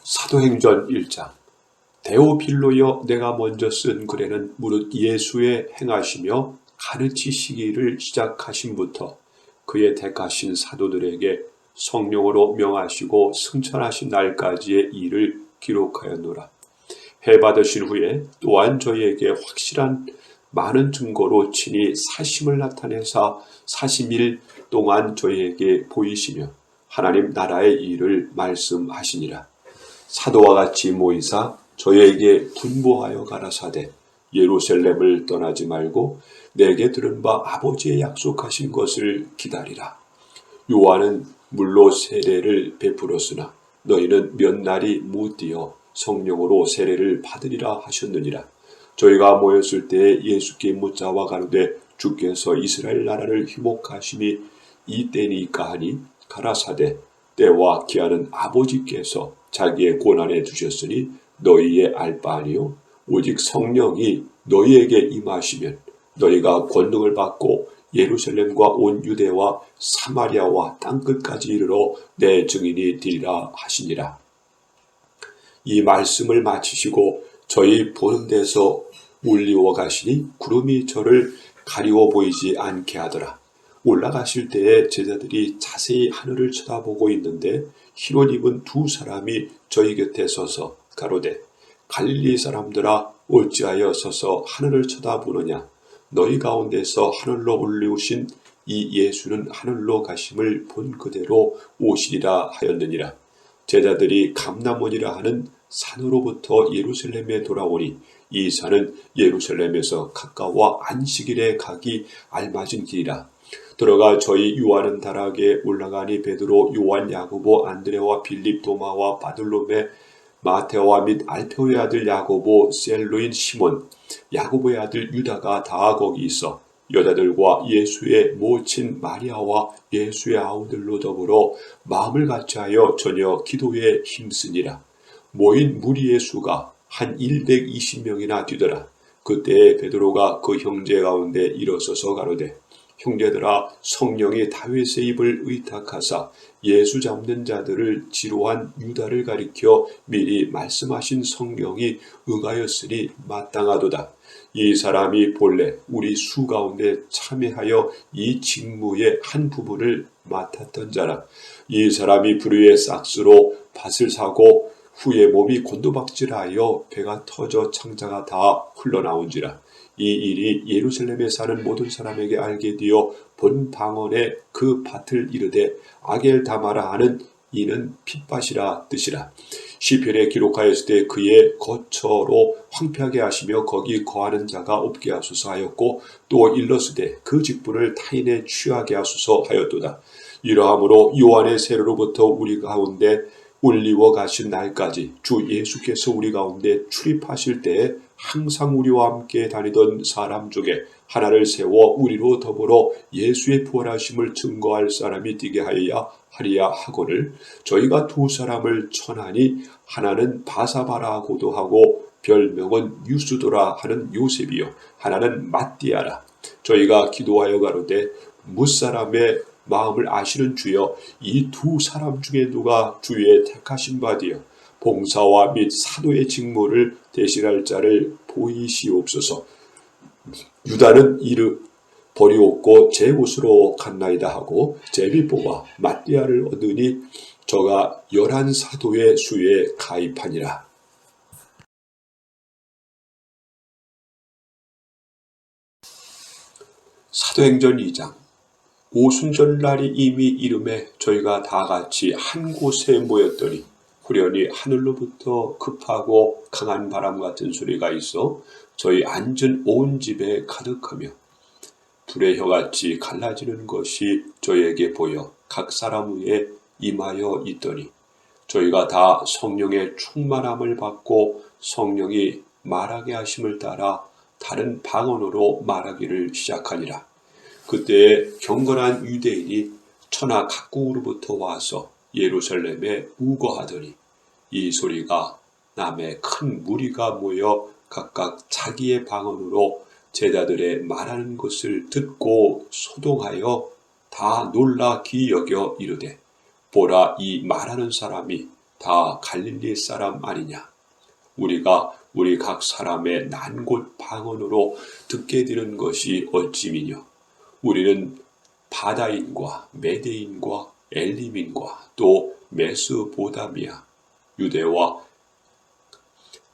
사도행전 1장. 데오빌로여, 내가 먼저 쓴 글에는 무릇 예수의 행하시며 가르치시기를 시작하심부터 그의 택하신 사도들에게 성령으로 명하시고 승천하신 날까지의 일을 기록하였노라. 해받으신 후에 또한 저희에게 확실한 많은 증거로 친히 사심을 나타내사 40일 동안 저희에게 보이시며 하나님 나라의 일을 말씀하시니라. 사도와 같이 모이사 저희에게 분부하여 가라사대 예루살렘을 떠나지 말고 내게 들은 바 아버지의 약속하신 것을 기다리라. 요한은 물로 세례를 베풀었으나 너희는 몇 날이 못 뛰어 성령으로 세례를 받으리라 하셨느니라. 저희가 모였을 때에 예수께 묻자와 가로되 주께서 이스라엘 나라를 회복하심이 이때니까 하니 가라사대 때와 기한은 아버지께서 자기의 권한에 두셨으니 너희의 알 바 아니요 오직 성령이 너희에게 임하시면 너희가 권능을 받고 예루살렘과 온 유대와 사마리아와 땅끝까지 이르러 내 증인이 되리라 하시니라. 이 말씀을 마치시고 저희 보는 데서 올리워 가시니 구름이 저를 가리워 보이지 않게 하더라. 올라가실 때에 제자들이 자세히 하늘을 쳐다보고 있는데 흰옷 입은 두 사람이 저희 곁에 서서 가로되 갈릴리 사람들아 어찌하여 서서 하늘을 쳐다보느냐. 너희 가운데서 하늘로 올리우신 이 예수는 하늘로 가심을 본 그대로 오시리라 하였느니라. 제자들이 감람원이라 하는 산으로부터 예루살렘에 돌아오니 이 산은 예루살렘에서 가까워 안식일에 가기 알맞은 길이라. 들어가 저희 요한은 다락에 올라가니 베드로, 요한, 야고보, 안드레와 빌립, 도마와 바들로메, 마테와 및 알페오의 아들 야고보, 셀로인 시몬, 야고보의 아들 유다가 다 거기 있어 여자들과 예수의 모친 마리아와 예수의 아우들로 더불어 마음을 같이하여 저녁 기도에 힘쓰니라. 모인 무리의 수가 한 120명이나 되더라. 그때 베드로가 그 형제 가운데 일어서서 가로되 형제들아, 성령이 다윗의 입을 의탁하사 예수 잡는 자들을 지로한 유다를 가리켜 미리 말씀하신 성령이 응하였으니 마땅하도다. 이 사람이 본래 우리 수 가운데 참여하여 이 직무의 한 부분을 맡았던 자라. 이 사람이 불의의 싹스로 밭을 사고 후에 몸이 곤두박질하여 배가 터져 창자가 다 흘러나온지라. 이 일이 예루살렘에 사는 모든 사람에게 알게 되어 본 방언에 그 밭을 이르되 아겔다마라 하는 이는 핏밭이라 뜻이라. 시편에 기록하였을 때 그의 거처로 황폐하게 하시며 거기 거하는 자가 없게 하소서 하였고 또 일렀으되 그 직분을 타인에 취하게 하소서 하였도다. 이러함으로 요한의 세례로부터 우리 가운데 올리워 가신 날까지 주 예수께서 우리 가운데 출입하실 때에 항상 우리와 함께 다니던 사람 중에 하나를 세워 우리로 더불어 예수의 부활하심을 증거할 사람이 되게 하리야 하거늘 저희가 두 사람을 천하니 하나는 바사바라고도 하고 별명은 유스도라 하는 요셉이요 하나는 matti아라. 저희가 기도하여 가로되 무사람의 마음을 아시는 주여, 이 두 사람 중에 누가 주의 택하신 바 되어 봉사와 및 사도의 직무를 대신할 자를 보이시옵소서. 유다는 이를 버리옵고 제 곳으로 갔나이다 하고 제비 뽑아 matti아를 얻으니 저가 11사도의 수에 가입하니라. 사도행전 2장. 오순절날이 이미 이름에 저희가 다 같이 한 곳에 모였더니 후련히 하늘로부터 급하고 강한 바람 같은 소리가 있어 저희 앉은 온 집에 가득하며 불의 혀같이 갈라지는 것이 저희에게 보여 각 사람 위에 임하여 있더니 저희가 다 성령의 충만함을 받고 성령이 말하게 하심을 따라 다른 방언으로 말하기를 시작하니라. 그때 경건한 유대인이 천하 각국으로부터 와서 예루살렘에 우거하더니 이 소리가 남의 큰 무리가 모여 각각 자기의 방언으로 제자들의 말하는 것을 듣고 소동하여 다 놀라 기여겨 이르되 보라, 이 말하는 사람이 다 갈릴리 사람 아니냐? 우리가 우리 각 사람의 난곳 방언으로 듣게 되는 것이 어찌미뇨? 우리는 바다인과 메대인과 엘림인과 또 메스보다미아, 유대와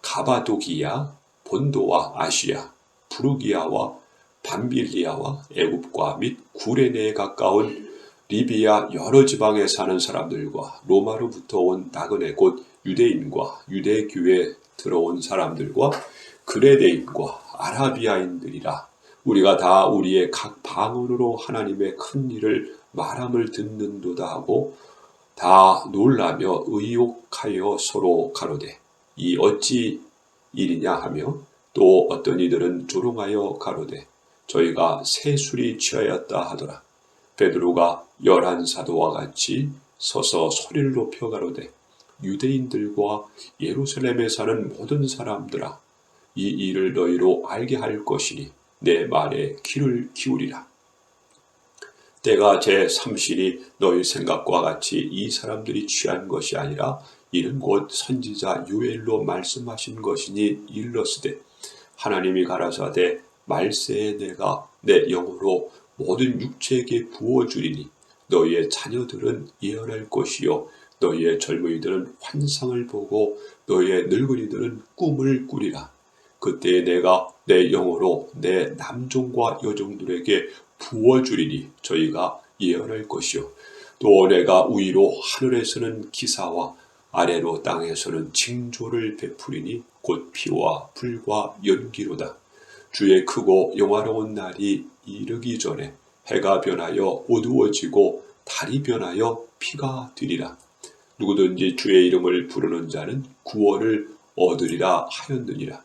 가바도기야, 본도와 아시아, 부르기아와 밤빌리아와 애굽과 및 구레네에 가까운 리비아 여러 지방에 사는 사람들과 로마로부터 온 나그네 곧 유대인과 유대교에 들어온 사람들과 그레네인과 아라비아인들이라. 우리가 다 우리의 각 방언으로 하나님의 큰 일을 말함을 듣는도다 하고 다 놀라며 의욕하여 서로 가로되 이 어찌 일이냐 하며 또 어떤 이들은 조롱하여 가로되 저희가 새 술이 취하였다 하더라. 베드로가 11사도와 같이 서서 소리를 높여 가로되 유대인들과 예루살렘에 사는 모든 사람들아, 이 일을 너희로 알게 할 것이니 내 말에 귀를 기울이라. 때가 제3실이 너희 생각과 같이 이 사람들이 취한 것이 아니라 이는 곧 선지자 요엘로 말씀하신 것이니 일러스되 하나님이 가라사대 말세에 내가 내 영으로 모든 육체에게 부어주리니 너희의 자녀들은 예언할 것이요 너희의 젊은이들은 환상을 보고 너희의 늙은이들은 꿈을 꾸리라. 그때에 내가 내 영으로 내 남종과 여종들에게 부어주리니 저희가 예언할 것이요 또 내가 위로 하늘에서는 기사와 아래로 땅에서는 징조를 베푸리니 곧 피와 불과 연기로다. 주의 크고 영화로운 날이 이르기 전에 해가 변하여 어두워지고 달이 변하여 피가 되리라. 누구든지 주의 이름을 부르는 자는 구원을 얻으리라 하였느니라.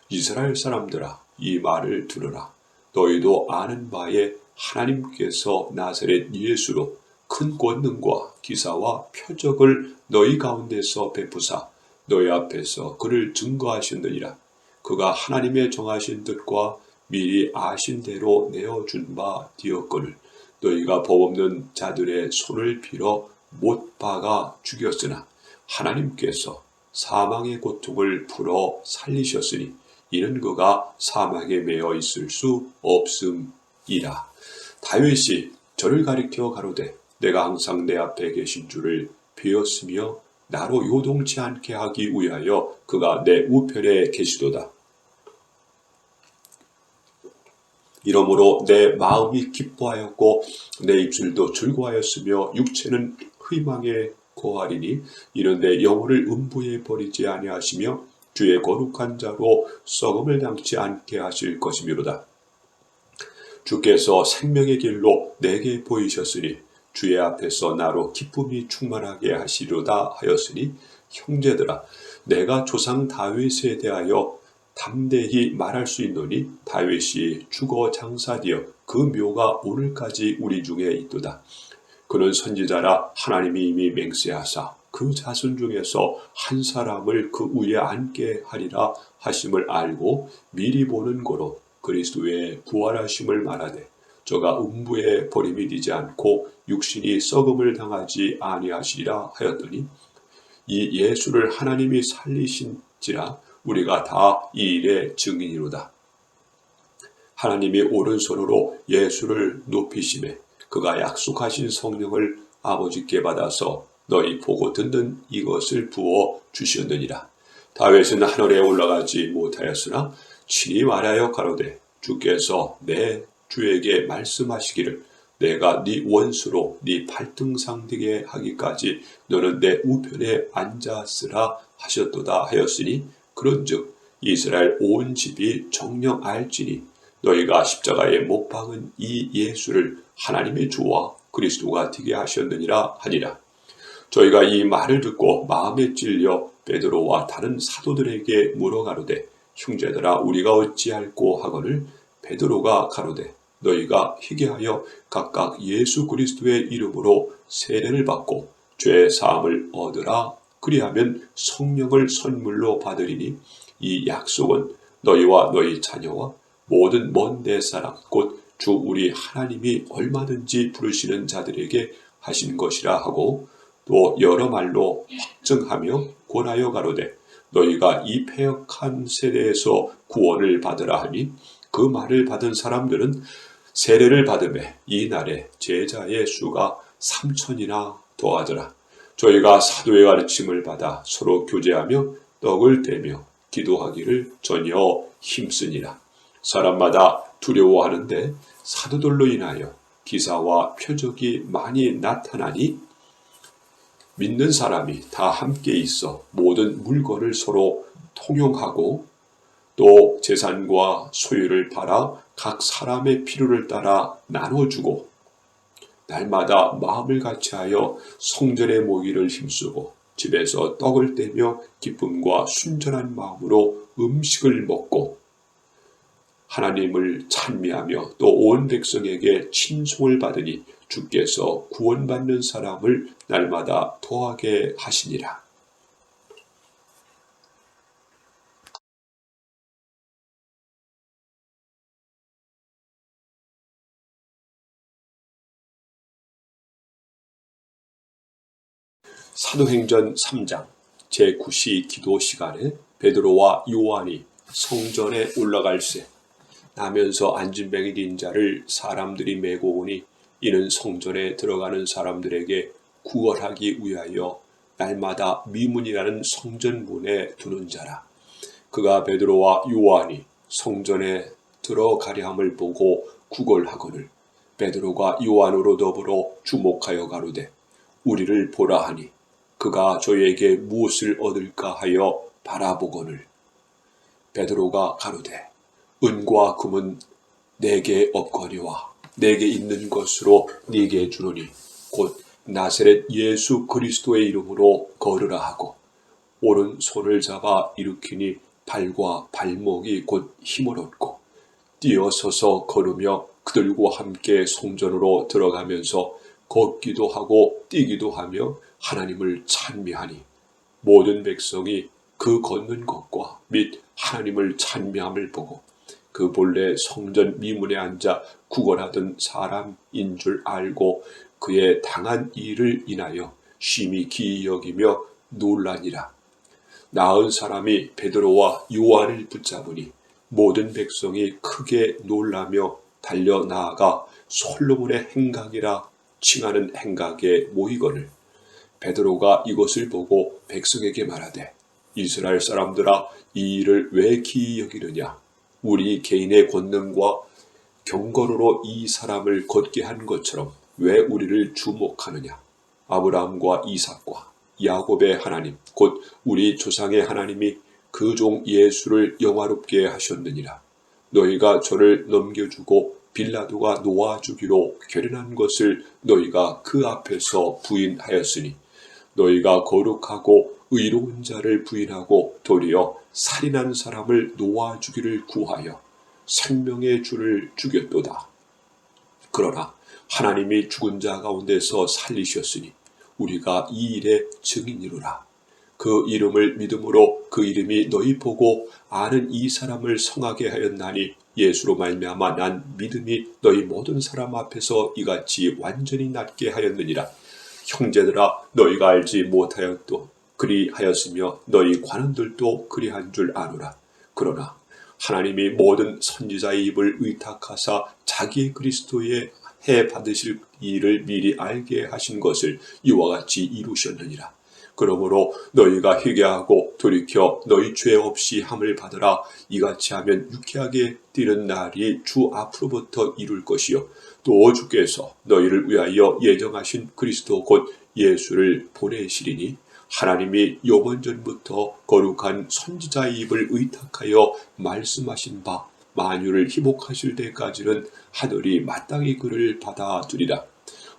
이스라엘 사람들아, 이 말을 들으라. 너희도 아는 바에 하나님께서 나사렛 예수로 큰 권능과 기사와 표적을 너희 가운데서 베푸사 너희 앞에서 그를 증거하셨느니라. 그가 하나님의 정하신 뜻과 미리 아신 대로 내어준 바 되었거늘 너희가 법 없는 자들의 손을 빌어 못 박아 죽였으나 하나님께서 사망의 고통을 풀어 살리셨으니 이는 그가 사망에 매여 있을 수 없음이라. 다윗이 저를 가리켜 가로되 내가 항상 내 앞에 계신 주를 배웠으며 나로 요동치 않게 하기 위하여 그가 내 우편에 계시도다. 이러므로 내 마음이 기뻐하였고 내 입술도 즐거워하였으며 육체는 희망에 거하리니 이는 내 영혼을 음부에 버리지 아니하시며 주의 거룩한 자로 썩음을 당치 않게 하실 것이미로다. 주께서 생명의 길로 내게 보이셨으니 주의 앞에서 나로 기쁨이 충만하게 하시리로다 하였으니 형제들아, 내가 조상 다윗에 대하여 담대히 말할 수 있노니 다윗이 죽어 장사되어 그 묘가 오늘까지 우리 중에 있도다. 그는 선지자라 하나님이 이미 맹세하사 그 자손 중에서 한 사람을 그 위에 앉게 하리라 하심을 알고 미리 보는 고로 그리스도의 부활하심을 말하되 저가 음부에 버림이 되지 않고 육신이 썩음을 당하지 아니하시리라 하였더니 이 예수를 하나님이 살리신지라 우리가 다 이 일의 증인이로다. 하나님이 오른손으로 예수를 높이심에 그가 약속하신 성령을 아버지께 받아서 너희 보고 듣는 이것을 부어 주셨느니라. 다윗은 하늘에 올라가지 못하였으나 친히 말하여 가로되 주께서 내 주에게 말씀하시기를 내가 네 원수로 네 발등상 되게 하기까지 너는 내 우편에 앉았으라 하셨도다 하였으니 그런즉 이스라엘 온 집이 정녕 알지니 너희가 십자가에 못 박은 이 예수를 하나님의 주와 그리스도가 되게 하셨느니라 하니라. 저희가 이 말을 듣고 마음에 찔려 베드로와 다른 사도들에게 물어가로되 형제들아 우리가 어찌할꼬 하거늘 베드로가 가로되 너희가 희게하여 각각 예수 그리스도의 이름으로 세례를 받고 죄 사함을 얻으라. 그리하면 성령을 선물로 받으리니 이 약속은 너희와 너희 자녀와 모든 먼 데 사람 곧 주 우리 하나님이 얼마든지 부르시는 자들에게 하신 것이라 하고 또 여러 말로 확증하며 권하여 가로되 너희가 이 패역한 세대에서 구원을 받으라 하니 그 말을 받은 사람들은 세례를 받음에 이 날에 제자의 수가 3,000이나 더하더라. 저희가 사도의 가르침을 받아 서로 교제하며 떡을 떼며 기도하기를 전혀 힘쓰니라. 사람마다 두려워하는데 사도들로 인하여 기사와 표적이 많이 나타나니 믿는 사람이 다 함께 있어 모든 물건을 서로 통용하고 또 재산과 소유를 팔아 각 사람의 필요를 따라 나눠주고 날마다 마음을 같이하여 성전에 모이기를 힘쓰고 집에서 떡을 떼며 기쁨과 순전한 마음으로 음식을 먹고 하나님을 찬미하며 또 온 백성에게 친송을 받으니 주께서 구원받는 사람을 날마다 더하게 하시니라. 사도행전 3장 제9시 기도 시간에 베드로와 요한이 성전에 올라갈새 나면서 안진뱅이인 자를 사람들이 메고 오니 이는 성전에 들어가는 사람들에게 구걸하기 위하여 날마다 미문이라는 성전문에 두는 자라. 그가 베드로와 요한이 성전에 들어가려 함을 보고 구걸하거늘 베드로가 요한으로 더불어 주목하여 가로되 우리를 보라 하니 그가 저희에게 무엇을 얻을까 하여 바라보거늘 베드로가 가로되 은과 금은 내게 없거니와 내게 있는 것으로 네게 주노니 곧 나사렛 예수 그리스도의 이름으로 걸으라 하고 오른손을 잡아 일으키니 발과 발목이 곧 힘을 얻고 뛰어서서 걸으며 그들과 함께 성전으로 들어가면서 걷기도 하고 뛰기도 하며 하나님을 찬미하니 모든 백성이 그 걷는 것과 및 하나님을 찬미함을 보고 그 본래 성전 미문에 앉아 구걸하던 사람인 줄 알고 그의 당한 일을 인하여 심히 기이 여기며 놀라니라. 나은 사람이 베드로와 요한을 붙잡으니 모든 백성이 크게 놀라며 달려 나아가 솔로몬의 행각이라 칭하는 행각에 모이거늘 베드로가 이것을 보고 백성에게 말하되 이스라엘 사람들아 이 일을 왜 기이 여기느냐 우리 개인의 권능과 경건으로 이 사람을 걷게 한 것처럼 왜 우리를 주목하느냐 아브라함과 이삭과 야곱의 하나님 곧 우리 조상의 하나님이 그 종 예수를 영화롭게 하셨느니라. 너희가 저를 넘겨주고 빌라도가 놓아주기로 결연한 것을 너희가 그 앞에서 부인하였으니 너희가 거룩하고 의로운 자를 부인하고 도리어 살인한 사람을 놓아주기를 구하여 생명의 주를 죽였도다. 그러나 하나님이 죽은 자 가운데서 살리셨으니 우리가 이 일의 증인이로라. 그 이름을 믿음으로 그 이름이 너희 보고 아는 이 사람을 성하게 하였나니 예수로 말미암아 난 믿음이 너희 모든 사람 앞에서 이같이 완전히 낫게 하였느니라. 형제들아 너희가 알지 못하였도 그리하였으며 너희 관원들도 그리한 줄 아노라. 그러나 하나님이 모든 선지자의 입을 의탁하사 자기의 그리스도의 해 받으실 일을 미리 알게 하신 것을 이와 같이 이루셨느니라. 그러므로 너희가 회개하고 돌이켜 너희 죄 없이 함을 받으라. 이같이 하면 유쾌하게 뛰는 날이 주 앞으로부터 이룰 것이요 또 주께서 너희를 위하여 예정하신 그리스도 곧 예수를 보내시리니 하나님이 영원전부터 거룩한 선지자의 입을 의탁하여 말씀하신 바 만유를 희복하실 때까지는 하늘이 마땅히 그를 받아주리라.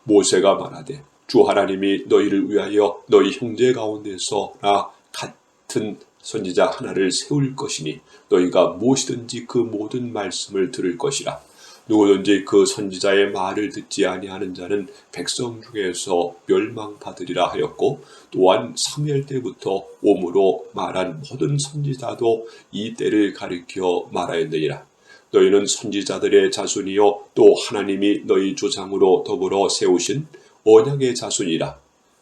모세가 말하되 주 하나님이 너희를 위하여 너희 형제 가운데서 나 같은 선지자 하나를 세울 것이니 너희가 무엇이든지 그 모든 말씀을 들을 것이라. 누구든지 그 선지자의 말을 듣지 아니하는 자는 백성 중에서 멸망받으리라 하였고 또한 사무엘 때부터 오므로 말한 모든 선지자도 이 때를 가리켜 말하였느니라. 너희는 선지자들의 자손이요 또 하나님이 너희 조상으로 더불어 세우신 언약의 자손이라.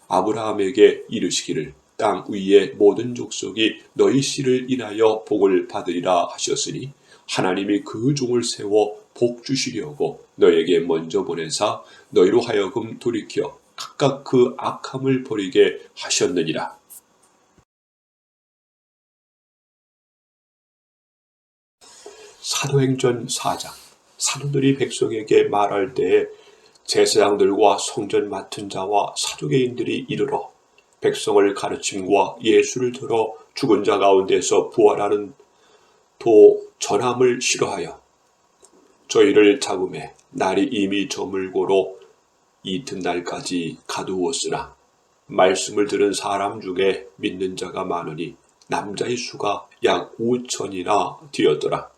아브라함에게 이르시기를 땅 위의 모든 족속이 너희 씨를 인하여 복을 받으리라 하셨으니 하나님이 그 종을 세워 복 주시려고 너에게 먼저 보내사 너희로 하여금 돌이켜 각각 그 악함을 버리게 하셨느니라. 사도행전 4장. 사도들이 백성에게 말할 때에 제사장들과 성전 맡은 자와 사두개인들이 이르러 백성을 가르침과 예수를 들어 죽은 자 가운데서 부활하는 도 전함을 싫어하여 저희를 잡음에 날이 이미 저물고로 이튿날까지 가두었으나 말씀을 들은 사람 중에 믿는 자가 많으니 남자의 수가 약 5천이나 되었더라.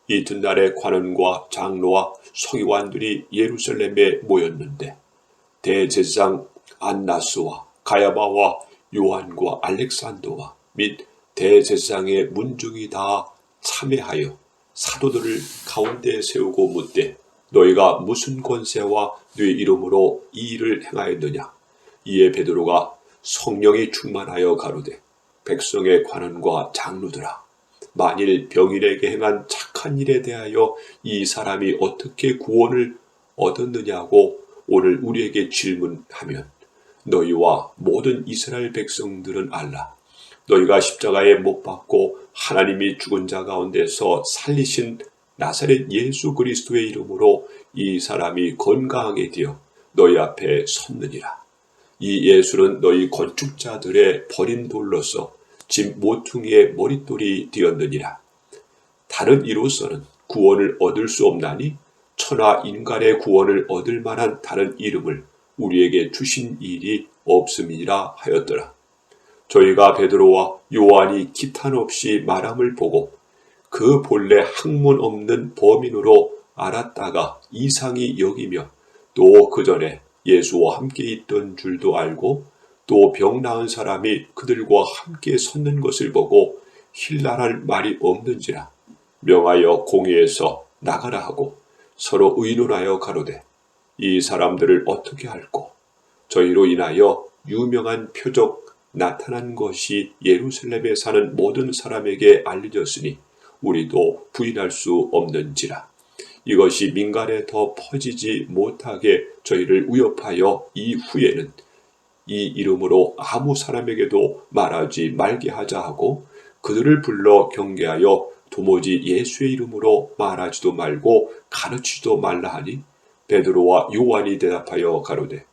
이튿날에 관원과 장로와 서기관들이 예루살렘에 모였는데 대제사장 안나스와 가야바와 요한과 알렉산더와 및 대제사장의 문중이 다 참회하여 사도들을 가운데 세우고 묻되 너희가 무슨 권세와 네 이름으로 이 일을 행하였느냐. 이에 베드로가 성령이 충만하여 가로되 백성의 관원과 장로들아, 만일 병인에게 행한 착한 일에 대하여 이 사람이 어떻게 구원을 얻었느냐고 오늘 우리에게 질문하면 너희와 모든 이스라엘 백성들은 알라. 너희가 십자가에 못 박고 하나님이 죽은 자 가운데서 살리신 나사렛 예수 그리스도의 이름으로 이 사람이 건강하게 되어 너희 앞에 섰느니라. 이 예수는 너희 건축자들의 버린 돌로서 집 모퉁이의 머릿돌이 되었느니라. 다른 이로서는 구원을 얻을 수 없나니 천하 인간의 구원을 얻을 만한 다른 이름을 우리에게 주신 일이 없음이라 하였더라. 저희가 베드로와 요한이 기탄 없이 말함을 보고 그 본래 학문 없는 범인으로 알았다가 이상히 여기며 또 그 전에 예수와 함께 있던 줄도 알고 또 병 나은 사람이 그들과 함께 섰는 것을 보고 힐난할 말이 없는지라 명하여 공회에서 나가라 하고 서로 의논하여 가로되 이 사람들을 어떻게 할꼬. 저희로 인하여 유명한 표적 나타난 것이 예루살렘에 사는 모든 사람에게 알려졌으니 우리도 부인할 수 없는지라. 이것이 민간에 더 퍼지지 못하게 저희를 위협하여 이후에는 이 이름으로 아무 사람에게도 말하지 말게 하자 하고 그들을 불러 경계하여 도무지 예수의 이름으로 말하지도 말고 가르치지도 말라 하니 베드로와 요한이 대답하여 가로되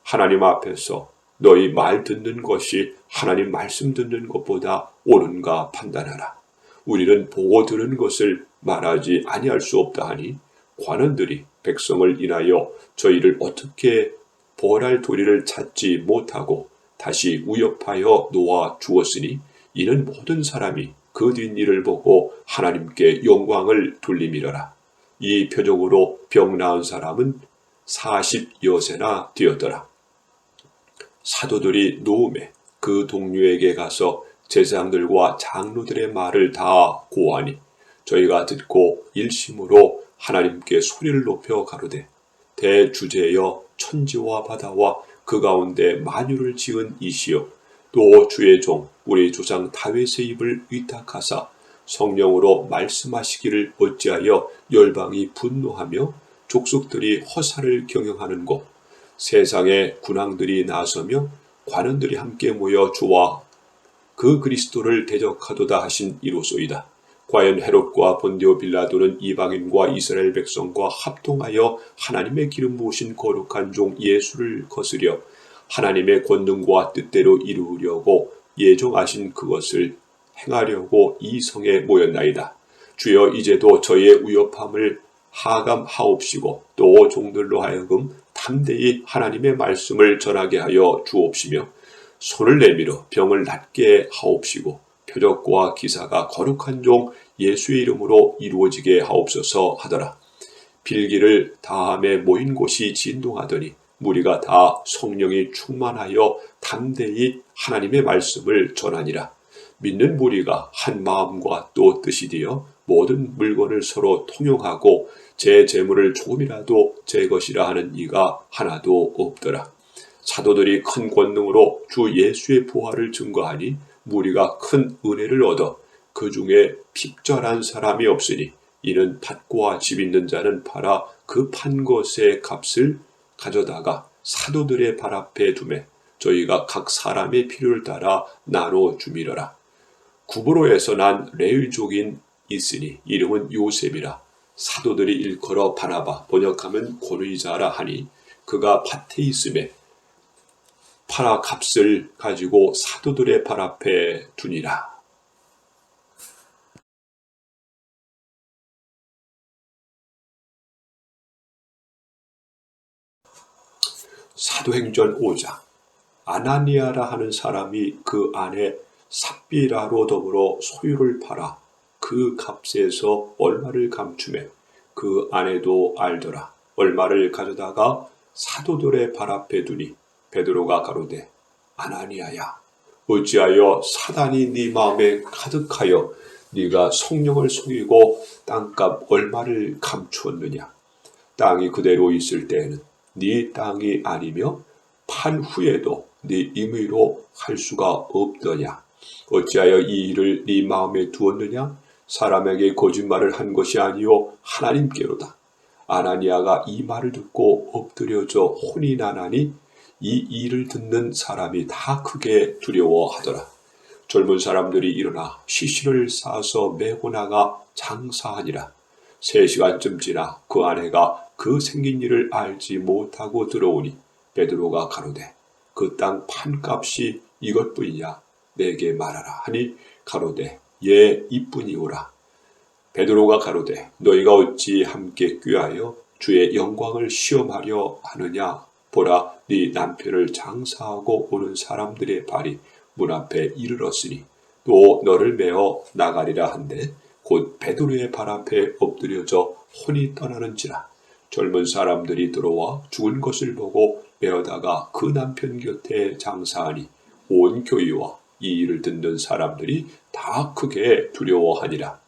하나님 앞에서 너희 말 듣는 것이 하나님 말씀 듣는 것보다 옳은가 판단하라. 우리는 보고 들은 것을 말하지 아니할 수 없다 하니 관원들이 백성을 인하여 저희를 어떻게 벌할 도리를 찾지 못하고 다시 위협하여 놓아 주었으니 이는 모든 사람이 그 뒷일을 보고 하나님께 영광을 돌림이러라. 이 표적으로 병 나은 사람은 40여세나 되었더라. 사도들이 노음에 그 동료에게 가서 제사장들과 장로들의 말을 다 고하니 저희가 듣고 일심으로 하나님께 소리를 높여 가로되 대주제여 천지와 바다와 그 가운데 만유를 지은 이시여 또 주의 종 우리 조상 다윗의 입을 위탁하사 성령으로 말씀하시기를 어찌하여 열방이 분노하며 족속들이 허사를 경영하는고 세상의 군왕들이 나서며 관원들이 함께 모여 주와 그 그리스도를 대적하도다 하신 이로소이다. 과연 헤롯과 본디오 빌라도는 이방인과 이스라엘 백성과 합동하여 하나님의 기름 부으신 거룩한 종 예수를 거스려 하나님의 권능과 뜻대로 이루려고 예정하신 그것을 행하려고 이 성에 모였나이다. 주여 이제도 저희의 위협함을 하감하옵시고 또 종들로 하여금 담대히 하나님의 말씀을 전하게 하여 주옵시며 손을 내밀어 병을 낫게 하옵시고 표적과 기사가 거룩한 종 예수의 이름으로 이루어지게 하옵소서 하더라. 빌기를 다함에 모인 곳이 진동하더니 무리가 다 성령이 충만하여 담대히 하나님의 말씀을 전하니라. 믿는 무리가 한 마음과 또 뜻이 되어 모든 물건을 서로 통용하고 제 재물을 조금이라도 제 것이라 하는 이가 하나도 없더라. 사도들이 큰 권능으로 주 예수의 부활을 증거하니 무리가 큰 은혜를 얻어 그 중에 핍절한 사람이 없으니 이는 밭과 집 있는 자는 팔아 그 판 것의 값을 가져다가 사도들의 발 앞에 두매 저희가 각 사람의 필요를 따라 나눠 주미러라. 구브로에서 난 레위족인 있으니 이름은 요셉이라. 사도들이 일컬어 바나바 번역하면 고르이자라 하니 그가 밭에 있음에 팔아 값을 가지고 사도들의 발 앞에 두니라. 사도행전 5장. 아나니아라 하는 사람이 그 안에 삽비라로 더불어 소유를 팔아 그 값에서 얼마를 감추매 그 아내도 알더라. 얼마를 가져다가 사도들의 발 앞에 두니 베드로가 가로되 아나니아야 어찌하여 사단이 네 마음에 가득하여 네가 성령을 속이고 땅값 얼마를 감추었느냐. 땅이 그대로 있을 때에는 네 땅이 아니며 판 후에도 네 임의로 할 수가 없더냐. 어찌하여 이 일을 네 마음에 두었느냐. 사람에게 거짓말을 한 것이 아니요 하나님께로다. 아나니아가 이 말을 듣고 엎드려져 혼이 나나니 이 일을 듣는 사람이 다 크게 두려워하더라. 젊은 사람들이 일어나 시신을 싸서 메고 나가 장사하니라. 3시간쯤 지나 그 아내가 그 생긴 일을 알지 못하고 들어오니 베드로가 가로되 그 땅 판값이 이것뿐이냐 내게 말하라 하니 가로되 예 이뿐이오라. 베드로가 가로되 너희가 어찌 함께 꾀하여 주의 영광을 시험하려 하느냐. 보라 네 남편을 장사하고 오는 사람들의 발이 문 앞에 이르렀으니 또 너를 메어 나가리라 한데 곧 베드로의 발 앞에 엎드려져 혼이 떠나는지라. 젊은 사람들이 들어와 죽은 것을 보고 메어다가 그 남편 곁에 장사하니 온 교회와 이 일을 듣는 사람들이 다 크게 두려워하니라.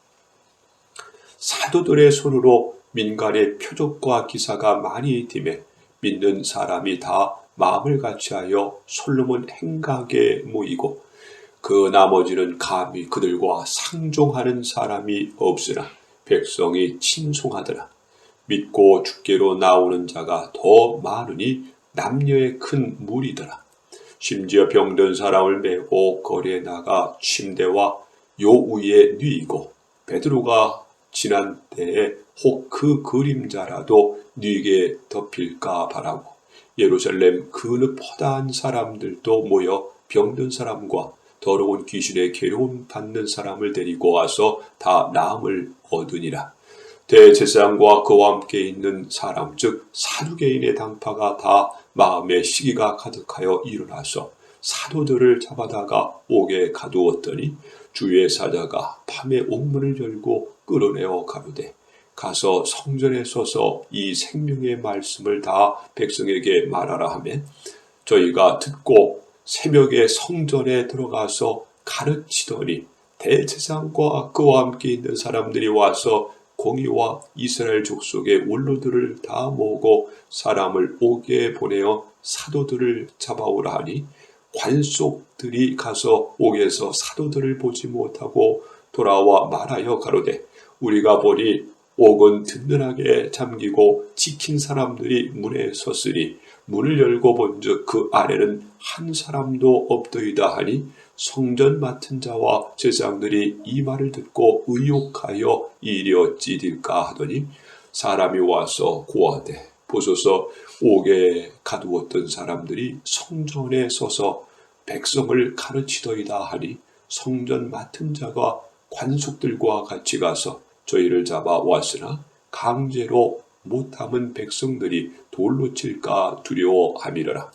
사도들의 손으로 민간의 표적과 기사가 많이 딤에 믿는 사람이 다 마음을 같이하여 솔로몬 행각에 모이고 그 나머지는 감히 그들과 상종하는 사람이 없으나 백성이 친송하더라. 믿고 주께로 나오는 자가 더 많으니 남녀의 큰 무리더라. 심지어 병든 사람을 메고 거리에 나가 침대와 요 위에 뉘이고 베드로가 지난 때에 혹 그 그림자라도 뉘게 덮일까 바라고 예루살렘 그 퍼다한 사람들도 모여 병든 사람과 더러운 귀신의 괴로움 받는 사람을 데리고 와서 다 나음을 얻으니라. 대제사장과 그와 함께 있는 사람 즉 사두개인의 당파가 다 마음에 시기가 가득하여 일어나서 사도들을 잡아다가 옥에 가두었더니 주의 사자가 밤에 옥문을 열고 끌어내어 가로되 가서 성전에 서서 이 생명의 말씀을 다 백성에게 말하라 하며 저희가 듣고 새벽에 성전에 들어가서 가르치더니 대제사장과 그와 함께 있는 사람들이 와서 공의와 이스라엘 족속의 원로들을 다 모으고 사람을 옥에 보내어 사도들을 잡아오라 하니 관속들이 가서 옥에서 사도들을 보지 못하고 돌아와 말하여 가로되 우리가 보니 옥은 든든하게 잠기고 지킨 사람들이 문에 섰으니 문을 열고 본즉 그 안에는 한 사람도 없더이다 하니 성전 맡은 자와 제사장들이 이 말을 듣고 의욕하여 이리 어찌 될까 하더니 사람이 와서 고하되 보소서 옥에 가두었던 사람들이 성전에 서서 백성을 가르치더이다 하니 성전 맡은 자가 관속들과 같이 가서 저희를 잡아 왔으나 강제로 못함은 백성들이 돌로 칠까 두려워함이러라.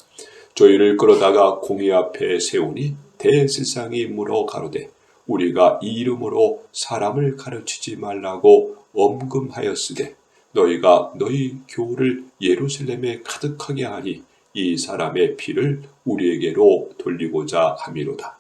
저희를 끌어다가 공의 앞에 세우니 대제사장이 물어 가로되 우리가 이 이름으로 사람을 가르치지 말라고 엄금하였으되 너희가 너희 교를 예루살렘에 가득하게 하니 이 사람의 피를 우리에게로 돌리고자 함이로다.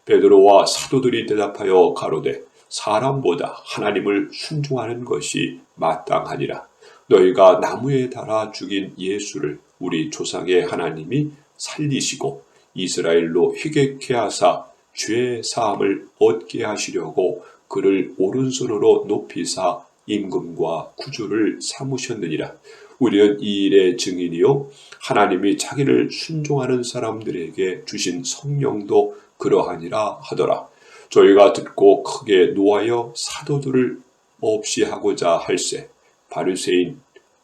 베드로와 사도들이 대답하여 가로되 사람보다 하나님을 순종하는 것이 마땅하니라. 너희가 나무에 달아 죽인 예수를 우리 조상의 하나님이 살리시고 이스라엘로 희귀케 하사 죄 사함을 얻게 하시려고 그를 오른손으로 높이사 임금과 구주를 삼으셨느니라. 우리는 이 일의 증인이요 하나님이 자기를 순종하는 사람들에게 주신 성령도 그러하니라 하더라. 저희가 듣고 크게 노하여 사도들을 없이 하고자 할세 바리새인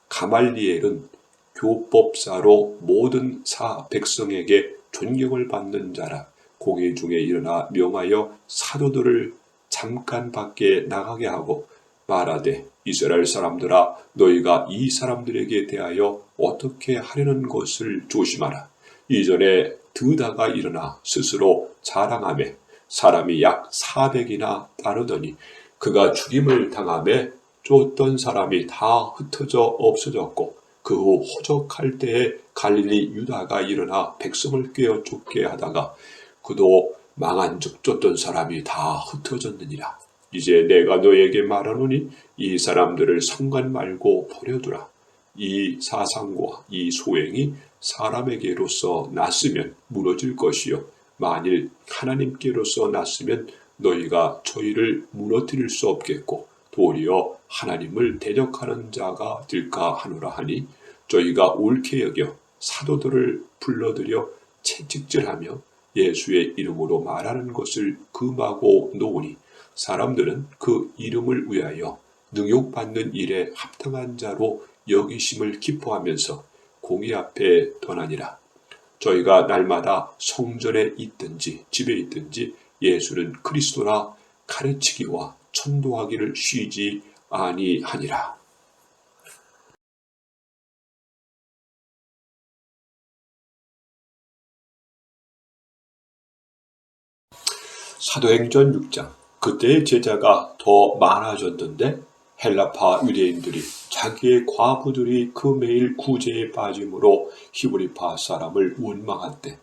가말리엘은 교법사로 모든 백성에게 존경을 받는 자라. 공회 중에 일어나 명하여 사도들을 잠깐 밖에 나가게 하고 말하되 이스라엘 사람들아 너희가 이 사람들에게 대하여 어떻게 하려는 것을 조심하라. 이전에 드다가 일어나 스스로 자랑하며 사람이 약 400이나 따르더니 그가 죽임을 당하며 쫓던 사람이 다 흩어져 없어졌고 그 후 호적할 때에 갈릴리 유다가 일어나 백성을 꿰어 쫓게 하다가 그도 망한즉 쫓던 사람이 다 흩어졌느니라. 이제 내가 너에게 말하노니 이 사람들을 상관 말고 버려두라. 이 사상과 이 소행이 사람에게로서 났으면 무너질 것이요 만일 하나님께로서 났으면 너희가 저희를 무너뜨릴 수 없겠고 도리어 하나님을 대적하는 자가 될까 하노라 하니 저희가 옳게 여겨 사도들을 불러들여 채찍질하며 예수의 이름으로 말하는 것을 금하고 놓으니 사람들은 그 이름을 위하여 능욕받는 일에 합당한 자로 여기심을 기뻐하면서 공의 앞에 떠나니라. 저희가 날마다 성전에 있든지 집에 있든지 예수는 그리스도라 가르치기와 천도하기를 쉬지 아니하니라. 사도행전 6장. 그때의 제자가 더 많아졌는데 헬라파 유대인들이 자기의 과부들이 그 매일 구제에 빠짐으로 히브리파 사람을 원망할 때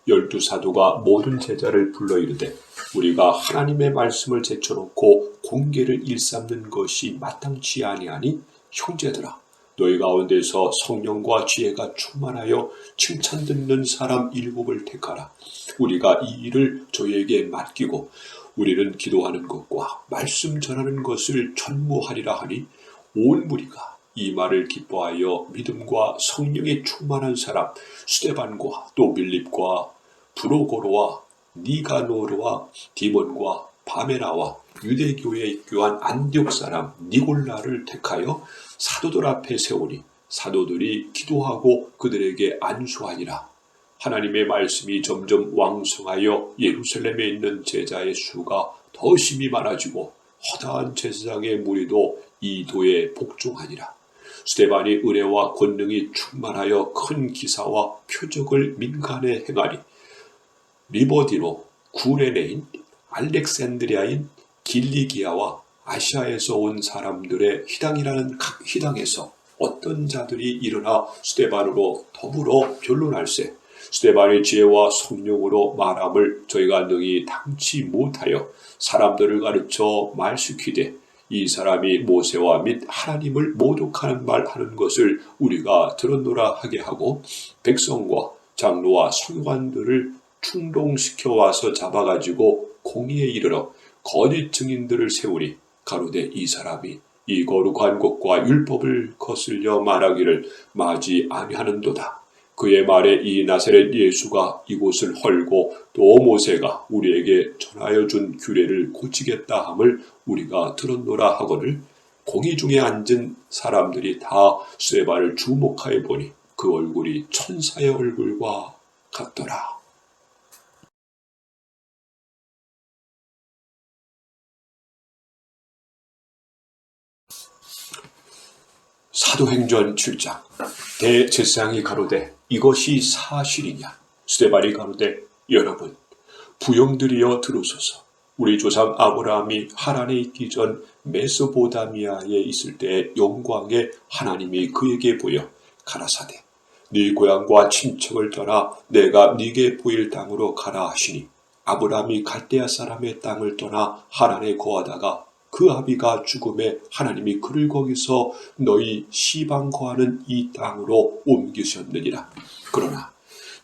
12사도가 모든 제자를 불러 이르되 우리가 하나님의 말씀을 제쳐놓고 공계를 일삼는 것이 마땅치 아니하니 형제들아 너희 가운데서 성령과 지혜가 충만하여 칭찬 듣는 사람 7을 택하라. 우리가 이 일을 저희에게 맡기고 우리는 기도하는 것과 말씀 전하는 것을 전무하리라 하니 온 무리가 이 말을 기뻐하여 믿음과 성령에 충만한 사람 스데반과 또 빌립과 브로고로와 니가노르와 디몬과 바메나와 유대교에 입교한 안디옥 사람 니골라를 택하여 사도들 앞에 세우니 사도들이 기도하고 그들에게 안수하니라. 하나님의 말씀이 점점 왕성하여 예루살렘에 있는 제자의 수가 더 심히 많아지고 허다한 제사장의 무리도 이 도에 복종하니라. 스데반이 은혜와 권능이 충만하여 큰 기사와 표적을 민간에 행하니 리버디로 구레네인 알렉산드리아인 길리기아와 아시아에서 온 사람들의 희당이라는 각 희당에서 어떤 자들이 일어나 스데반으로 더불어 변론할세 스데반의 지혜와 성령으로 말함을 저희가 능히 당치 못하여 사람들을 가르쳐 말시키되 이 사람이 모세와 및 하나님을 모독하는 말 하는 것을 우리가 들었노라 하게 하고 백성과 장로와 서기관들을 충동시켜 와서 잡아가지고 공의에 이르러 거짓 증인들을 세우니 가로되 이 사람이 이 거룩한 것과 율법을 거슬려 말하기를 마지 아니하는도다. 그의 말에 이 나사렛 예수가 이곳을 헐고 또 모세가 우리에게 전하여 준 규례를 고치겠다 함을 우리가 들었노라 하거늘 공의 중에 앉은 사람들이 다 스데반을 주목하여 보니 그 얼굴이 천사의 얼굴과 같더라. 사도행전 7장. 대제사장이 가로되 이것이 사실이냐? 스데반이 가로되 여러분 부형들이여 들으소서. 우리 조상 아브라함이 하란에 있기 전 메소포다미아에 있을 때의 영광에 하나님이 그에게 보여 가라사대 네 고향과 친척을 떠나 내가 네게 보일 땅으로 가라 하시니 아브라함이 갈대아 사람의 땅을 떠나 하란에 거하다가 그 아비가 죽음에 하나님이 그를 거기서 너희 시방 거하는 이 땅으로 옮기셨느니라. 그러나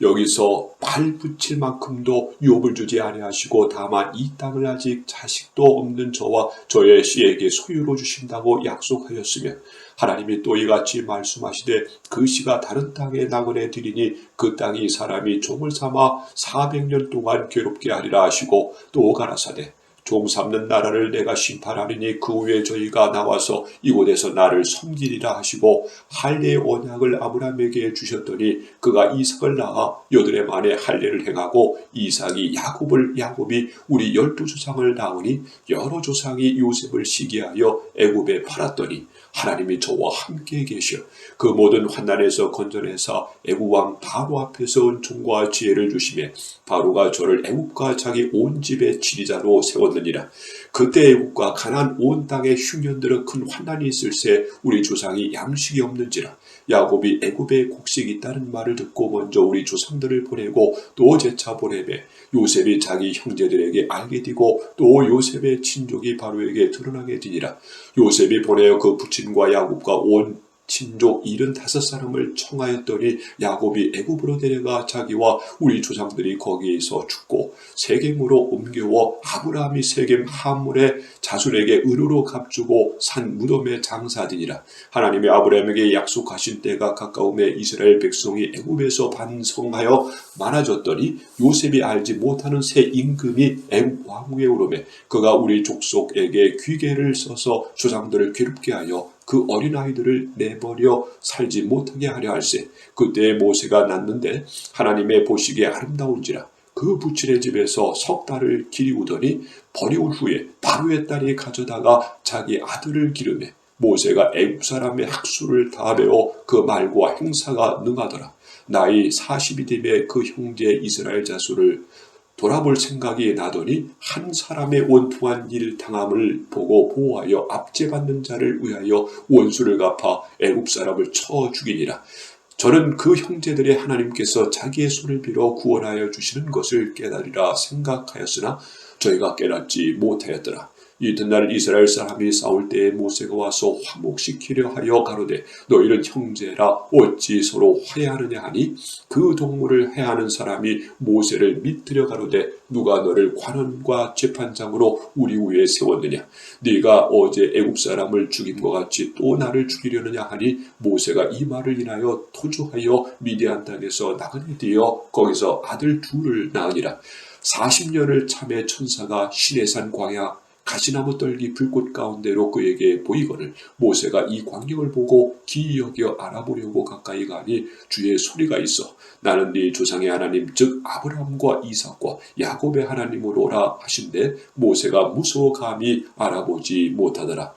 여기서 발 붙일 만큼도 유업을 주지 아니하시고 다만 이 땅을 아직 자식도 없는 저와 저의 씨에게 소유로 주신다고 약속하였으며 하나님이 또 이같이 말씀하시되 그 씨가 다른 땅에 나그네 들이니 그 땅이 사람이 종을 삼아 400년 동안 괴롭게 하리라 하시고 또 가라사대 종 삼는 나라를 내가 심판하리니 그 후에 저희가 나와서 이곳에서 나를 섬기리라 하시고 할례의 언약을 아브라함에게 주셨더니 그가 이삭을 낳아 8해 만에 할례를 행하고 이삭이 야곱이 우리 12조상을 낳으니 여러 조상이 요셉을 시기하여 애굽에 팔았더니 하나님이 저와 함께 계시어 그 모든 환난에서 건져내사 애굽 왕 바로 앞에서 은총과 지혜를 주시매 바로가 저를 애굽과 자기 온 집의 지리자로 세웠느니라. 그때 애굽과 가나안 온 땅에 흉년들어 큰 환난이 있을새 우리 조상이 양식이 없는지라. 야곱이 애굽에 곡식이 있다는 말을 듣고 먼저 우리 조상들을 보내고 또 재차 보내매 요셉이 자기 형제들에게 알게 되고 또 요셉의 친족이 바로에게 드러나게 되니라. 요셉이 보내어 그 부친과 야곱과 온 친족 75사람을 청하였더니 야곱이 애굽으로 데려가 자기와 우리 조상들이 거기에서 죽고 세겜으로 옮겨워 아브라함이 세겜 하물의 자손에게 은으로 값주고 산 무덤에 장사하니라. 하나님이 아브라함에게 약속하신 때가 가까움에 이스라엘 백성이 애굽에서 반성하여 많아졌더니 요셉이 알지 못하는 새 임금이 애굽 왕궁에 오르매 그가 우리 족속에게 귀계를 써서 조상들을 괴롭게 하여 그 어린아이들을 내버려 살지 못하게 하려 할세. 그때 모세가 낳는데 하나님의 보시기에 아름다운지라. 그 부친의 집에서 석 달을 기리우더니 버리운 후에 바로의 딸이 가져다가 자기 아들을 기르매 모세가 애굽 사람의 학수를 다 배워 그 말과 행사가 능하더라. 나이 40이 되매 그 형제 이스라엘 자손을 돌아볼 생각이 나더니 한 사람의 원통한 일 당함을 보고 보호하여 압제받는 자를 위하여 원수를 갚아 애굽 사람을 쳐 죽이니라. 저는 그 형제들의 하나님께서 자기의 손을 빌어 구원하여 주시는 것을 깨달으라 생각하였으나 저희가 깨닫지 못하였더라. 이튿날 이스라엘 사람이 싸울 때에 모세가 와서 화목시키려 하여 가로되 너희는 형제라 어찌 서로 화해하느냐 하니 그 동물을 해하는 사람이 모세를 밑들여 가로되 누가 너를 관원과 재판장으로 우리 위에 세웠느냐 네가 어제 애굽 사람을 죽임과 같이 또 나를 죽이려느냐 하니 모세가 이 말을 인하여 토주하여 미디안 땅에서 나그네 되어 거기서 아들 둘을 낳으니라. 40년을 참에 천사가 시내산 광야 가시나무 떨기 불꽃 가운데로 그에게 보이거늘 모세가 이 광경을 보고 기이 여겨 알아보려고 가까이 가니 주의 소리가 있어 나는 네 조상의 하나님 즉 아브라함과 이삭과 야곱의 하나님으로라 하신데 모세가 무서워 감히 알아보지 못하더라.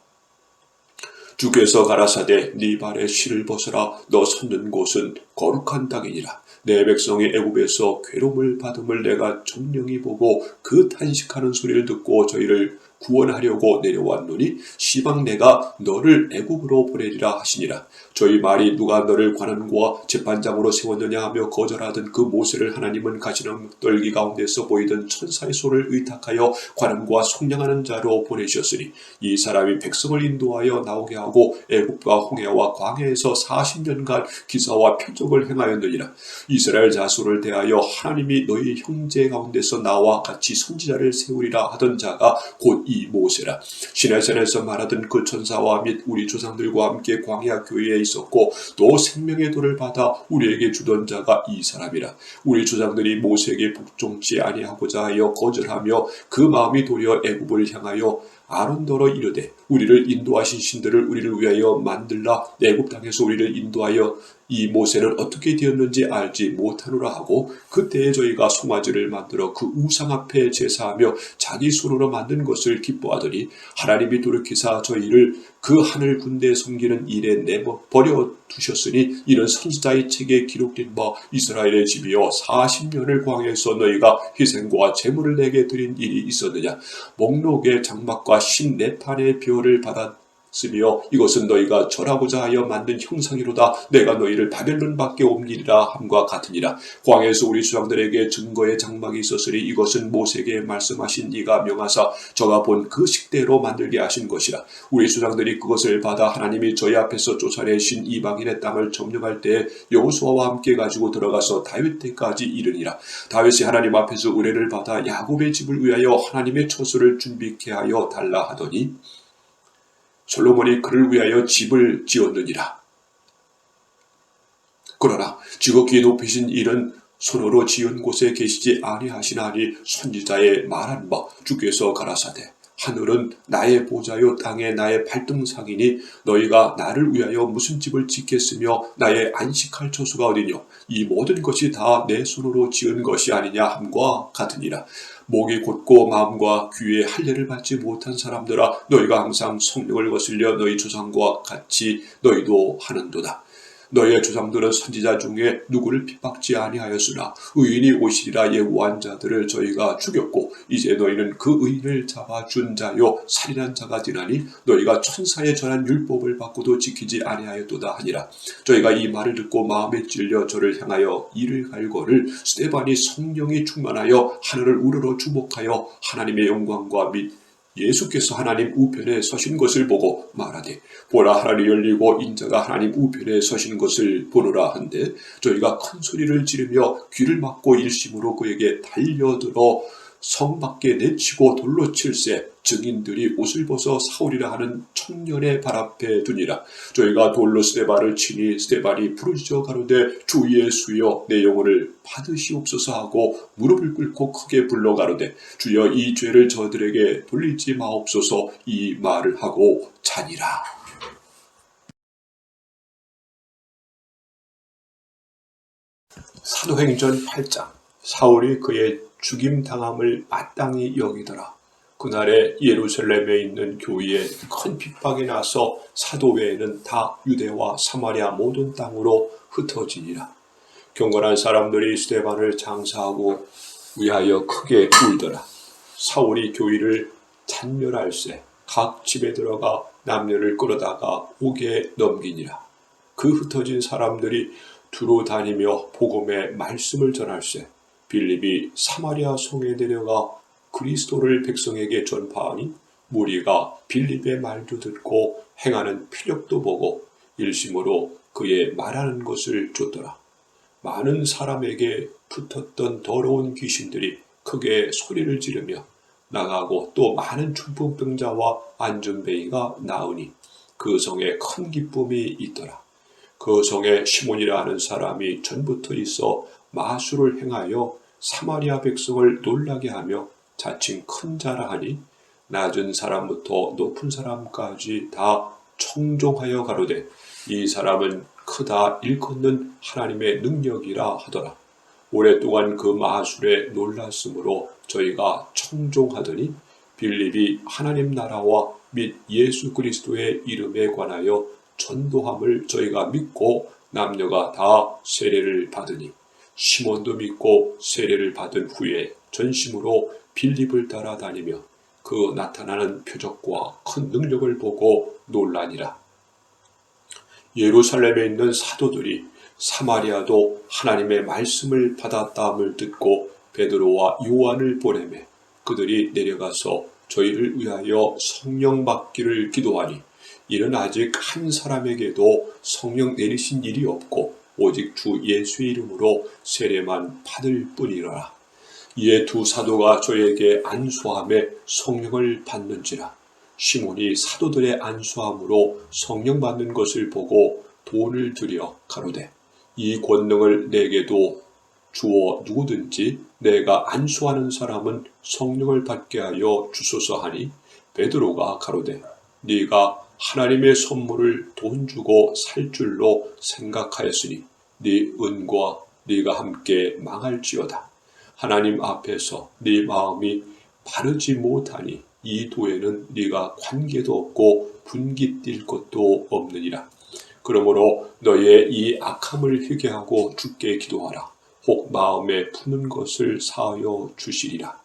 주께서 가라사대 네 발에 실을 벗어라 너 섰는 곳은 거룩한 땅이니라. 내 백성이 애굽에서 괴로움을 받음을 내가 정령히 보고 그 탄식하는 소리를 듣고 저희를 구원하려고 내려왔노니 시방 내가 너를 애굽으로 보내리라 하시니라. 저희 말이 누가 너를 관원과 재판장으로 세웠느냐 하며 거절하던 그 모세를 하나님은 가시나무 떨기 가운데서 보이던 천사의 손을 의탁하여 관원과 속량하는 자로 보내셨으니 이 사람이 백성을 인도하여 나오게 하고 애굽과 홍해와 광야에서 40년간 기사와 표적을 행하였느니라. 이스라엘 자손을 대하여 하나님이 너희 형제 가운데서 나와 같이 선지자를 세우리라 하던 자가 곧 이 모세라. 시내산에서 말하던 그 천사와 및 우리 조상들과 함께 광야 교회에 있었고 또 생명의 돌을 받아 우리에게 주던 자가 이 사람이라. 우리 조상들이 모세에게 복종치 아니하고자 하여 거절하며 그 마음이 도리어 애굽을 향하여 아론더러 이르되 우리를 인도하신 신들을 우리를 위하여 만들라 애굽 땅에서 우리를 인도하여 이 모세는 어떻게 되었는지 알지 못하노라 하고 그때에 저희가 송아지를 만들어 그 우상 앞에 제사하며 자기 손으로 만든 것을 기뻐하더니 하나님이 돌이키사 저희를 그 하늘 군대 섬기는 일에 내버려 두셨으니 이는 선지자의 책에 기록된 바 이스라엘의 집이여 40년을 광야에서 너희가 희생과 제물을 내게 드린 일이 있었느냐 목록의 장막과 14판의 벼를 받아 쓰며 이것은 너희가 절하고자 하여 만든 형상이로다. 내가 너희를 바벨론 밖에 옮기리라 함과 같으니라. 광야에서 우리 조상들에게 증거의 장막이 있었으니 이것은 모세에게 말씀하신 이가 명하사 저가 본 그 식대로 만들게 하신 것이라. 우리 조상들이 그것을 받아 하나님이 저희 앞에서 쫓아내신 이방인의 땅을 점령할 때에 여호수아와 함께 가지고 들어가서 다윗 때까지 이르니라. 다윗이 하나님 앞에서 의뢰를 받아 야곱의 집을 위하여 하나님의 처소를 준비케 하여 달라 하더니 솔로몬이 그를 위하여 집을 지었느니라. 그러나 지극히 높이신 이는 손으로 지은 곳에 계시지 아니하시나니 선지자의 말한 바 주께서 가라사대 하늘은 나의 보좌요 땅에 나의 발등상이니 너희가 나를 위하여 무슨 집을 짓겠으며 나의 안식할 처소가 어디뇨. 이 모든 것이 다 내 손으로 지은 것이 아니냐 함과 같으니라. 목이 곧고 마음과 귀에 할례를 받지 못한 사람들아 너희가 항상 성령을 거슬려 너희 조상과 같이 너희도 하는도다. 너희의 조상들은 선지자 중에 누구를 핍박지 아니하였으나 의인이 오시리라 예고한 자들을 저희가 죽였고 이제 너희는 그 의인을 잡아준 자요 살인한 자가 되나니 너희가 천사의 전한 율법을 받고도 지키지 아니하였도다 하니라. 저희가 이 말을 듣고 마음에 찔려 저를 향하여 이를 갈거를 스데반이 성령이 충만하여 하늘을 우러러 주목하여 하나님의 영광과 및 예수께서 하나님 우편에 서신 것을 보고 말하되 보라 하늘이 열리고 인자가 하나님 우편에 서신 것을 보노라 한데 저희가 큰 소리를 지르며 귀를 막고 일심으로 그에게 달려들어 성 밖에 내치고 돌로 칠세 증인들이 옷을 벗어 사울이라 하는 청년의 발 앞에 두니라. 저희가 돌로 스데반을 치니 스데반이 부르짖어 가로되 주 예수여 내 영혼을 받으시옵소서 하고 무릎을 꿇고 크게 불러 가로되 주여 이 죄를 저들에게 돌리지 마옵소서 이 말을 하고 자니라. 사도행전 8장. 사울이 그의 죽임당함을 마땅히 여기더라. 그날에 예루살렘에 있는 교회에 큰 핍박이 나서 사도 외에는 다 유대와 사마리아 모든 땅으로 흩어지니라. 경건한 사람들이 스데반을 장사하고 위하여 크게 울더라. 사울이 교회를 잔멸할세 각 집에 들어가 남녀를 끌어다가 옥에 넘기니라. 그 흩어진 사람들이 두루 다니며 복음의 말씀을 전할세 빌립이 사마리아 성에 내려가 그리스도를 백성에게 전파하니 무리가 빌립의 말도 듣고 행하는 표적도 보고 일심으로 그의 말하는 것을 쫓더라. 많은 사람에게 붙었던 더러운 귀신들이 크게 소리를 지르며 나가고 또 많은 중풍병자와 안전뱅이가 나으니 그 성에 큰 기쁨이 있더라. 그 성에 시몬이라 하는 사람이 전부터 있어 마술을 행하여 사마리아 백성을 놀라게 하며 자칭 큰 자라 하니 낮은 사람부터 높은 사람까지 다 청종하여 가로되 이 사람은 크다 일컫는 하나님의 능력이라 하더라. 오랫동안 그 마술에 놀랐으므로 저희가 청종하더니 빌립이 하나님 나라와 및 예수 그리스도의 이름에 관하여 전도함을 저희가 믿고 남녀가 다 세례를 받으니 시몬도 믿고 세례를 받은 후에 전심으로 빌립을 따라다니며 그 나타나는 표적과 큰 능력을 보고 놀라니라. 예루살렘에 있는 사도들이 사마리아도 하나님의 말씀을 받았다함을 듣고 베드로와 요한을 보내매 그들이 내려가서 저희를 위하여 성령 받기를 기도하니 이는 아직 한 사람에게도 성령 내리신 일이 없고 오직 주 예수의 이름으로 세례만 받을 뿐이라. 이에 두 사도가 저에게 안수함에 성령을 받는지라. 시몬이 사도들의 안수함으로 성령 받는 것을 보고 돈을 들여 가로되 이 권능을 내게도 주어 누구든지 내가 안수하는 사람은 성령을 받게 하여 주소서 하니 베드로가 가로되 네가 하나님의 선물을 돈 주고 살 줄로 생각하였으니 네 은과 네가 함께 망할지어다. 하나님 앞에서 네 마음이 바르지 못하니 이 도에는 네가 관계도 없고 분기 뛸 것도 없느니라. 그러므로 너의 이 악함을 회개하고 주께 기도하라. 혹 마음에 품은 것을 사하여 주시리라.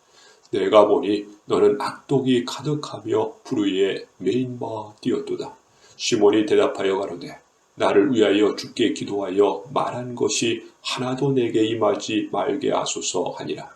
내가 보니 너는 악독이 가득하며 불의에 메인 바 되었도다. 시몬이 대답하여 가로되 나를 위하여 주께 기도하여 말한 것이 하나도 내게 임하지 말게 하소서 하니라.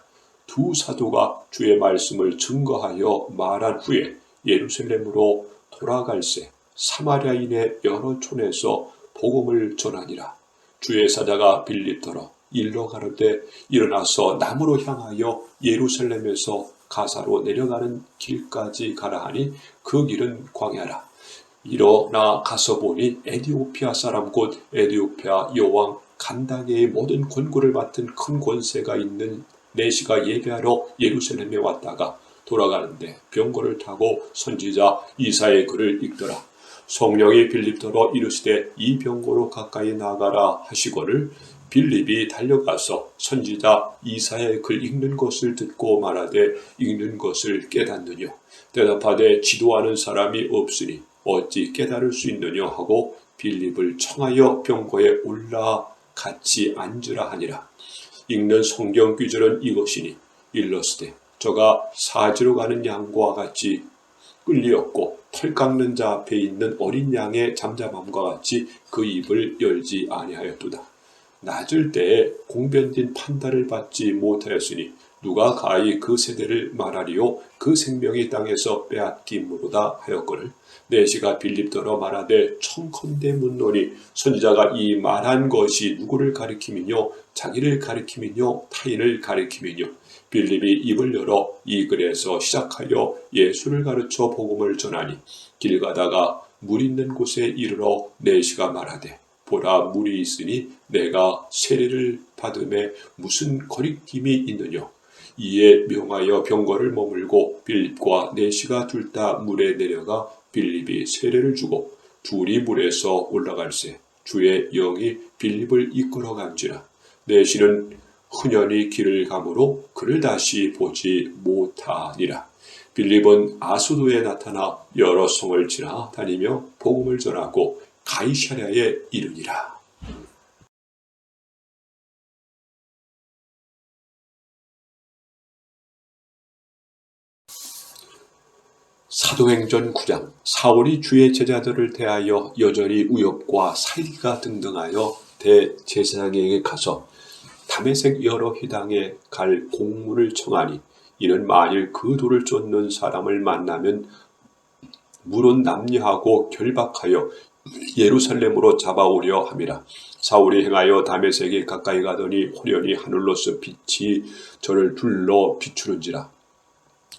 두 사도가 주의 말씀을 증거하여 말한 후에 예루살렘으로 돌아갈새 사마리아인의 여러 촌에서 복음을 전하니라. 주의 사자가 빌립더러 일러 가로되 일어나서 남으로 향하여 예루살렘에서 가사로 내려가는 길까지 가라 하니 그 길은 광야라. 일어나 가서 보니 에디오피아 사람 곧 에디오피아 여왕 간다게의 모든 권고를 맡은 큰 권세가 있는 내시가 예배하러 예루살렘에 왔다가 돌아가는데 병거를 타고 선지자 이사의 글을 읽더라. 성령이 빌립더러 이르시되 이 병거로 가까이 나가라 하시거늘 빌립이 달려가서 선지자 이사의 글 읽는 것을 듣고 말하되 읽는 것을 깨닫느뇨. 대답하되 지도하는 사람이 없으니 어찌 깨달을 수 있느냐 하고 빌립을 청하여 병거에 올라 같이 앉으라 하니라. 읽는 성경 구절은 이것이니 일러스되 저가 사지로 가는 양과 같이 끌리었고 털 깎는 자 앞에 있는 어린 양의 잠잠함과 같이 그 입을 열지 아니하였도다. 낮을 때에 공변된 판단을 받지 못하였으니 누가 가히 그 세대를 말하리요 그 생명이 땅에서 빼앗김으로다 하였거늘 내시가 빌립더러 말하되 청컨대 묻노니 선지자가 이 말한 것이 누구를 가리킴이뇨 자기를 가리킴이뇨 타인을 가리킴이뇨. 빌립이 입을 열어 이 글에서 시작하여 예수를 가르쳐 복음을 전하니 길 가다가 물 있는 곳에 이르러 내시가 말하되 보라 물이 있으니 내가 세례를 받음에 무슨 거리낌이 있느냐. 이에 명하여 병거를 머물고 빌립과 내시가 둘 다 물에 내려가 빌립이 세례를 주고 둘이 물에서 올라갈새 주의 영이 빌립을 이끌어 간지라. 내시는 흔연히 길을 가므로 그를 다시 보지 못하니라. 빌립은 아수도에 나타나 여러 성을 지나다니며 복음을 전하고 가이사랴에 이르니라. 사도행전 9장 사울이 주의 제자들을 대하여 여전히 우엽과 살기가 등등하여 대제사장에게 가서 다메섹 여러 회당에 갈 공문을 청하니 이는 만일 그 돌을 쫓는 사람을 만나면 물은 남녀하고 결박하여 예루살렘으로 잡아오려 함이라. 사울이 행하여 다메섹에 가까이 가더니 호련히 하늘로서 빛이 저를 둘러 비추는지라.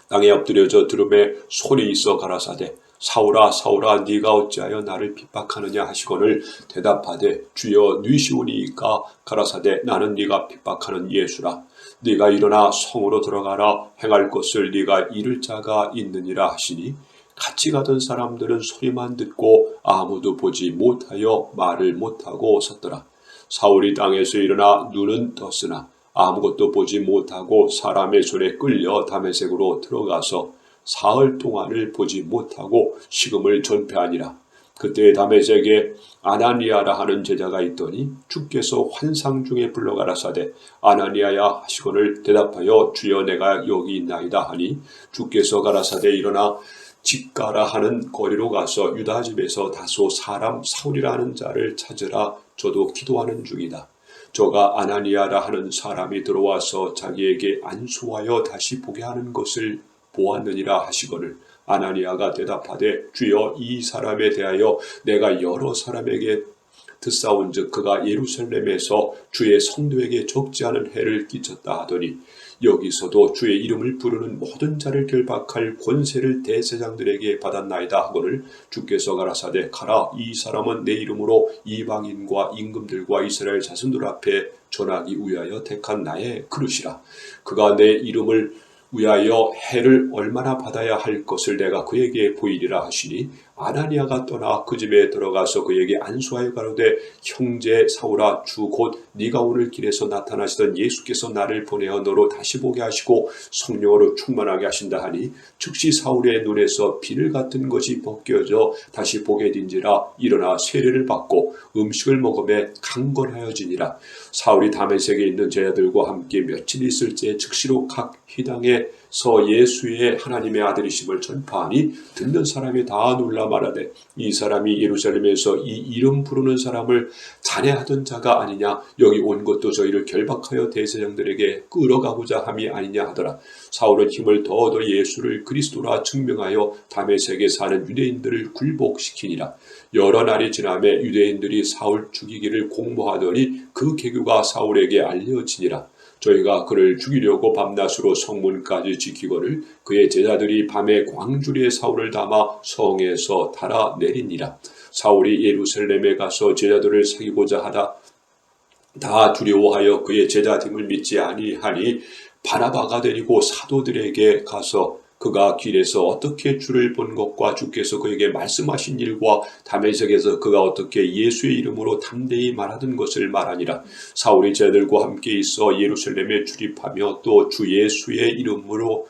땅에 엎드려져 들음에 소리 있어 가라사대 사울아 사울아 네가 어찌하여 나를 핍박하느냐 하시거늘 대답하되 주여 누이시오니이까 가라사대 나는 네가 핍박하는 예수라. 네가 일어나 성으로 들어가라 행할 것을 네가 이룰 자가 있느니라 하시니 같이 가던 사람들은 소리만 듣고 아무도 보지 못하여 말을 못하고 섰더라. 사울이 땅에서 일어나 눈은 떴으나 아무것도 보지 못하고 사람의 손에 끌려 다메섹으로 들어가서 사흘 동안을 보지 못하고 식음을 전폐하니라. 그때 다메섹에 아나니아라 하는 제자가 있더니 주께서 환상 중에 불러 가라사대 아나니아야 하시거늘 대답하여 주여 내가 여기 있나이다 하니 주께서 가라사대 일어나 집가라 하는 거리로 가서 유다 집에서 다소 사람 사울이라 하는 자를 찾으라. 저도 기도하는 중이다. 저가 아나니아라 하는 사람이 들어와서 자기에게 안수하여 다시 보게 하는 것을 보았느니라 하시거늘 아나니아가 대답하되 주여 이 사람에 대하여 내가 여러 사람에게 듣사온즉 그가 예루살렘에서 주의 성도에게 적지 않은 해를 끼쳤다 하더니 여기서도 주의 이름을 부르는 모든 자를 결박할 권세를 대제사장들에게 받았나이다 하거늘 주께서 가라사대 가라 이 사람은 내 이름으로 이방인과 임금들과 이스라엘 자손들 앞에 전하기 위하여 택한 나의 그릇이라. 그가 내 이름을 위하여 해를 얼마나 받아야 할 것을 내가 그에게 보이리라 하시니 아나니아가 떠나 그 집에 들어가서 그에게 안수하여 가로되 형제 사울아 주 곧 네가 오늘 길에서 나타나시던 예수께서 나를 보내어 너로 다시 보게 하시고 성령으로 충만하게 하신다 하니 즉시 사울의 눈에서 비늘 같은 것이 벗겨져 다시 보게 된지라. 일어나 세례를 받고 음식을 먹음에 강건하여지니라. 사울이 다메섹에 있는 제자들과 함께 며칠 있을 때 즉시로 각 회당에 예수의 하나님의 아들이심을 전파하니 듣는 사람이 다 놀라 말하되 이 사람이 예루살렘에서 이 이름 부르는 사람을 잔해하던 자가 아니냐, 여기 온 것도 저희를 결박하여 대제사장들에게 끌어가고자 함이 아니냐 하더라. 사울은 힘을 더 얻어 예수를 그리스도라 증명하여 다메섹에 사는 유대인들을 굴복시키니라. 여러 날이 지나매 유대인들이 사울 죽이기를 공모하더니 그 계교가 사울에게 알려지니라. 저희가 그를 죽이려고 밤낮으로 성문까지 지키거늘 그의 제자들이 밤에 광주리에 사울을 담아 성에서 달아내리니라. 사울이 예루살렘에 가서 제자들을 사귀고자 하다 다 두려워하여 그의 제자됨을 믿지 아니하니 바나바가 데리고 사도들에게 가서 그가 길에서 어떻게 주를 본 것과 주께서 그에게 말씀하신 일과 다메섹에서 그가 어떻게 예수의 이름으로 담대히 말하던 것을 말하니라. 사울이 제자들과 함께 있어 예루살렘에 출입하며 또 주 예수의 이름으로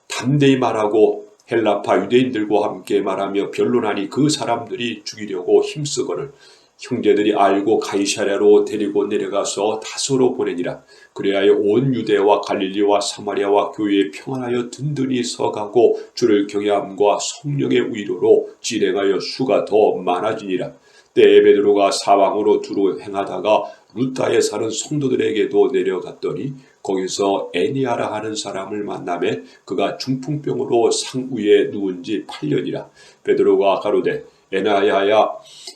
담대히 말하고 헬라파 유대인들과 함께 말하며 변론하니 그 사람들이 죽이려고 힘쓰거늘 형제들이 알고 가이사랴로 데리고 내려가서 다소로 보내니라. 그리하여 온 유대와 갈릴리와 사마리아와 교회에 평안하여 든든히 서가고 주를 경외함과 성령의 위로로 진행하여 수가 더 많아지니라. 때에 베드로가 사방으로 두루 행하다가 루다에 사는 성도들에게도 내려갔더니 거기서 애니아라 하는 사람을 만나매 그가 중풍병으로 상 위에 누운 지 8년이라. 베드로가 가로되 애나야야,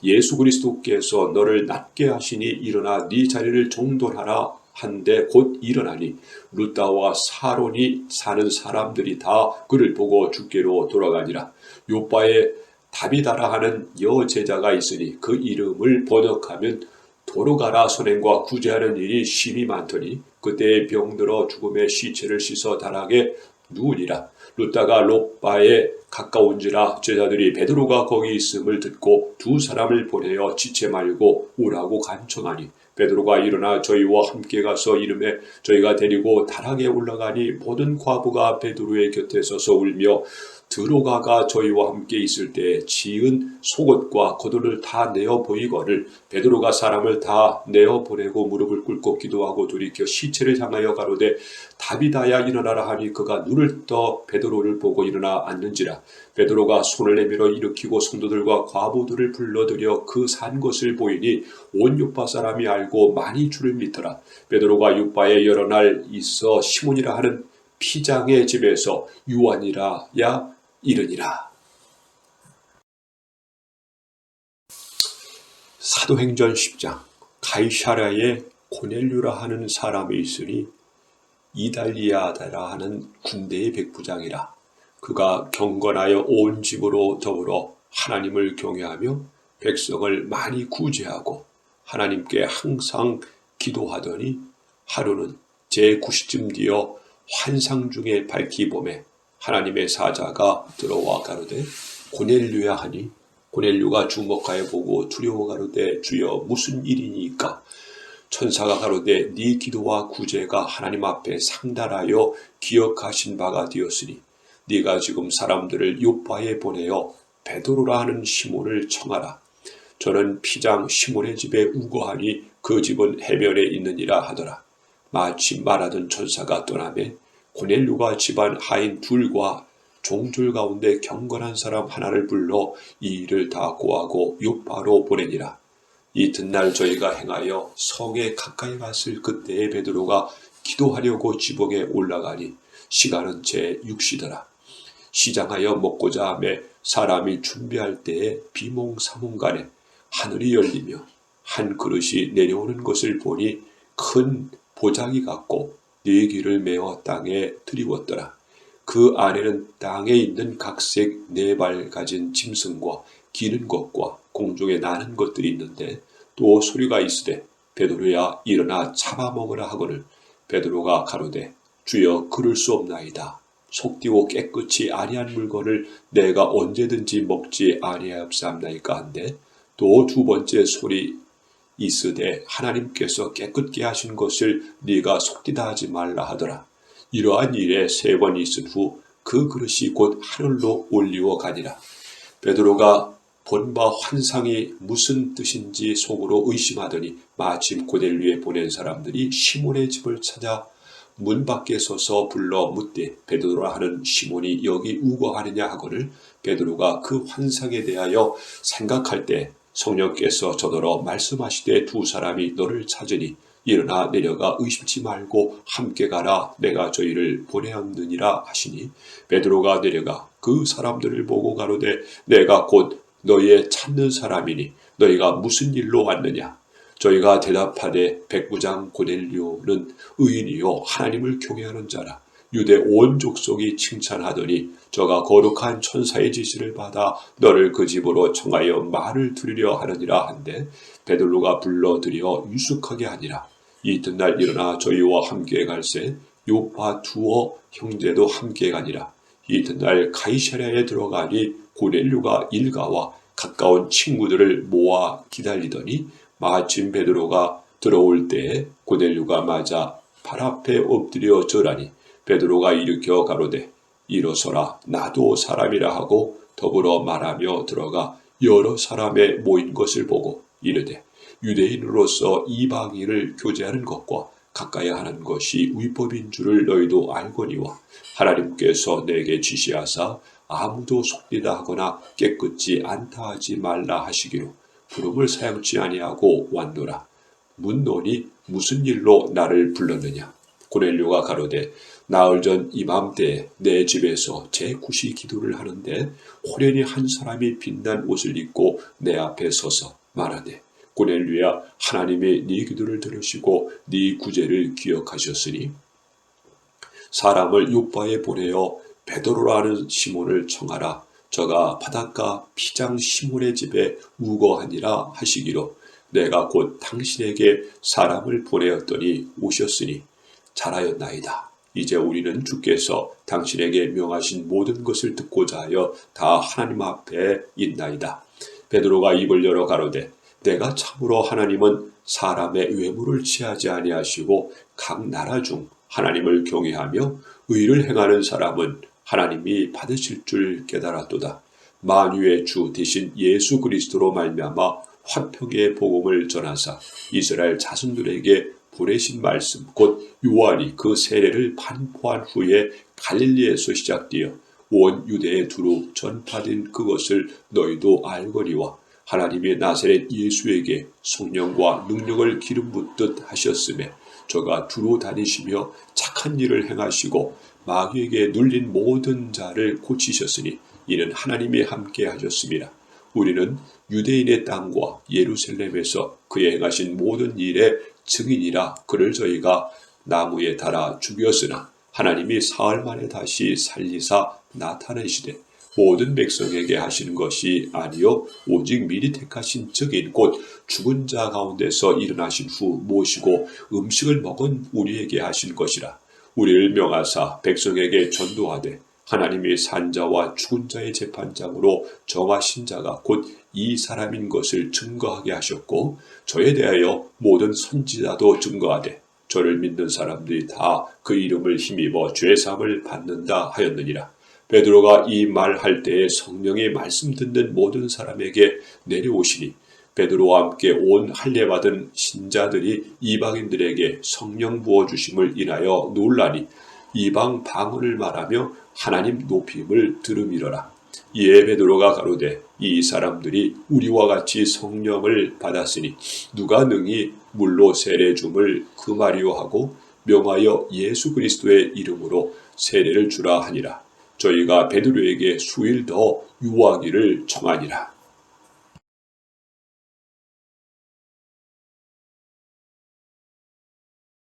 예수 그리스도께서 너를 낫게 하시니 일어나 네 자리를 정돈하라 한데 곧 일어나니 루다와 사론이 사는 사람들이 다 그를 보고 주께로 돌아가니라. 요바에 다비다라 하는 여제자가 있으니 그 이름을 번역하면 도로가라 선행과 구제하는 일이 심히 많더니 그때에 병들어 죽음의 시체를 씻어 다락에 누우니라. 루다가 롯바에 가까운지라 제자들이 베드로가 거기 있음을 듣고 두 사람을 보내어 지체 말고 오라고 간청하니 베드로가 일어나 저희와 함께 가서 이름에 저희가 데리고 다락에 올라가니 모든 과부가 베드로의 곁에 서서 울며 드로가가 저희와 함께 있을 때 지은 속옷과 겉옷을 다 내어 보이거늘 베드로가 사람을 다 내어 보내고 무릎을 꿇고 기도하고 돌이켜 시체를 향하여 가로되 다비다야 일어나라 하니 그가 눈을 떠 베드로를 보고 일어나 앉는지라. 베드로가 손을 내밀어 일으키고 성도들과 과부들을 불러들여 그 산 것을 보이니 온 요파 사람이 알고 많이 주를 믿더라. 베드로가 요파에 여러 날 있어 시몬이라 하는 피장의 집에서 유한이라야 이르니라. 사도행전 10장. 가이사랴에 고넬류라 하는 사람이 있으니 이달리아다라 하는 군대의 백부장이라. 그가 경건하여 온 집으로 더불어 하나님을 경외하며 백성을 많이 구제하고 하나님께 항상 기도하더니 하루는 제9시쯤 되어 환상 중에 밝히 보매 하나님의 사자가 들어와 가로되 고넬류야 하니 고넬류가 주목하여 보고 두려워 가로되 주여 무슨 일이니까? 천사가 가로되 네 기도와 구제가 하나님 앞에 상달하여 기억하신 바가 되었으니 네가 지금 사람들을 요파에 보내어 베드로라 하는 시몬을 청하라. 저는 피장 시몬의 집에 우거하니 그 집은 해변에 있느니라 하더라. 마침 말하던 천사가 떠나매 고넬류가 집안 하인 둘과 종졸 가운데 경건한 사람 하나를 불러 이 일을 다 고하고 요파로 보내니라. 이튿날 저희가 행하여 성에 가까이 갔을 그때에 베드로가 기도하려고 지붕에 올라가니 시간은 제6시더라. 시장하여 먹고자 하매 사람이 준비할 때에 비몽사몽간에 하늘이 열리며 한 그릇이 내려오는 것을 보니 큰 보자기 같고 네 귀를 메어 땅에 들이웠더라. 그 안에는 땅에 있는 각색 4발 가진 짐승과 기는 것과 공중에 나는 것들이 있는데 또 소리가 있으되 베드로야 일어나 잡아먹으라 하거늘 베드로가 가로되 주여 그럴 수 없나이다. 속되고 깨끗이 아니한 물건을 내가 언제든지 먹지 아니하옵사옵나이까 한데 또 두 번째 소리 있으되 하나님께서 깨끗게 하신 것을 네가 속되다 하지 말라 하더라. 이러한 일에 3번 있은 후 그 그릇이 곧 하늘로 올리워 가니라. 베드로가 본 바 환상이 무슨 뜻인지 속으로 의심하더니 마침 고넬류에 보낸 사람들이 시몬의 집을 찾아 문 밖에 서서 불러 묻되 베드로라 하는 시몬이 여기 우거하느냐 하거늘 베드로가 그 환상에 대하여 생각할 때 성령께서 저더러 말씀하시되 두 사람이 너를 찾으니 일어나 내려가 의심치 말고 함께 가라 내가 저희를 보내었느니라 하시니 베드로가 내려가 그 사람들을 보고 가로되 내가 곧 너희의 찾는 사람이니 너희가 무슨 일로 왔느냐 저희가 대답하되 백부장 고넬료는 의인이요 하나님을 경외하는 자라 유대 온 족속이 칭찬하더니 저가 거룩한 천사의 지시를 받아 너를 그 집으로 청하여 말을 들으려 하느니라 한데 베드로가 불러들여 유숙하게 하니라. 이튿날 일어나 저희와 함께 갈새 요파 두어 형제도 함께 가니라. 이튿날 가이사랴에 들어가니 고넬료가 일가와 가까운 친구들을 모아 기다리더니 마침 베드로가 들어올 때에 고넬료가 맞아 발 앞에 엎드려 절하니 베드로가 일으켜 가로되 일어서라 나도 사람이라 하고 더불어 말하며 들어가 여러 사람의 모인 것을 보고 이르되 유대인으로서 이방인을 교제하는 것과 가까이 하는 것이 위법인 줄을 너희도 알거니와 하나님께서 내게 지시하사 아무도 속리다 하거나 깨끗지 않다 하지 말라 하시기로 부름을 사용치 아니하고 왔노라. 묻노니 무슨 일로 나를 불렀느냐. 고넬료가 가로되 나흘 전 이맘때에 내 집에서 제9시 기도를 하는데 호련히 한 사람이 빛난 옷을 입고 내 앞에 서서 말하되 고넬료야 하나님이 네 기도를 들으시고 네 구제를 기억하셨으니 사람을 요파에 보내어 베드로라는 시몬을 청하라. 저가 바닷가 피장 시몬의 집에 우거하니라 하시기로 내가 곧 당신에게 사람을 보내었더니 오셨으니 잘하였나이다. 이제 우리는 주께서 당신에게 명하신 모든 것을 듣고자 하여 다 하나님 앞에 있나이다. 베드로가 입을 열어 가로되 내가 참으로 하나님은 사람의 외모를 취하지 아니하시고 각 나라 중 하나님을 경외하며 의를 행하는 사람은 하나님이 받으실 줄 깨달았도다. 만유의 주 대신 예수 그리스도로 말미암아 화평의 복음을 전하사 이스라엘 자손들에게 보내신 말씀 곧 요한이 그 세례를 반포한 후에 갈릴리에서 시작되어 온 유대에 두루 전파된 그것을 너희도 알거니와 하나님의 나사렛 예수에게 성령과 능력을 기름 붓듯 하셨으며 저가 두루 다니시며 착한 일을 행하시고 마귀에게 눌린 모든 자를 고치셨으니 이는 하나님이 함께 하셨습니다. 우리는 유대인의 땅과 예루살렘에서 그의 행하신 모든 일의 증인이라 그를 저희가 나무에 달아 죽였으나 하나님이 사흘 만에 다시 살리사 나타내시되 모든 백성에게 하시는 것이 아니요 오직 미리 택하신 즉인 곧 죽은 자 가운데서 일어나신 후 모시고 음식을 먹은 우리에게 하신 것이라. 우리를 명하사 백성에게 전도하되 하나님이 산자와 죽은 자의 재판장으로 정하신 자가 곧 이 사람인 것을 증거하게 하셨고 저에 대하여 모든 선지자도 증거하되 저를 믿는 사람들이 다 그 이름을 힘입어 죄사함을 받는다 하였느니라. 베드로가 이 말할 때에 성령이 말씀 듣는 모든 사람에게 내려오시니 베드로와 함께 온 할례받은 신자들이 이방인들에게 성령 부어주심을 인하여 놀라니 이방 방언을 말하며 하나님 높임을 들음이러라. 이에 베드로가 가로되 이 사람들이 우리와 같이 성령을 받았으니 누가 능히 물로 세례 줌을 금하리요 하고 명하여 예수 그리스도의 이름으로 세례를 주라 하니라. 저희가 베드로에게 수일 더 유하기를 청하니라.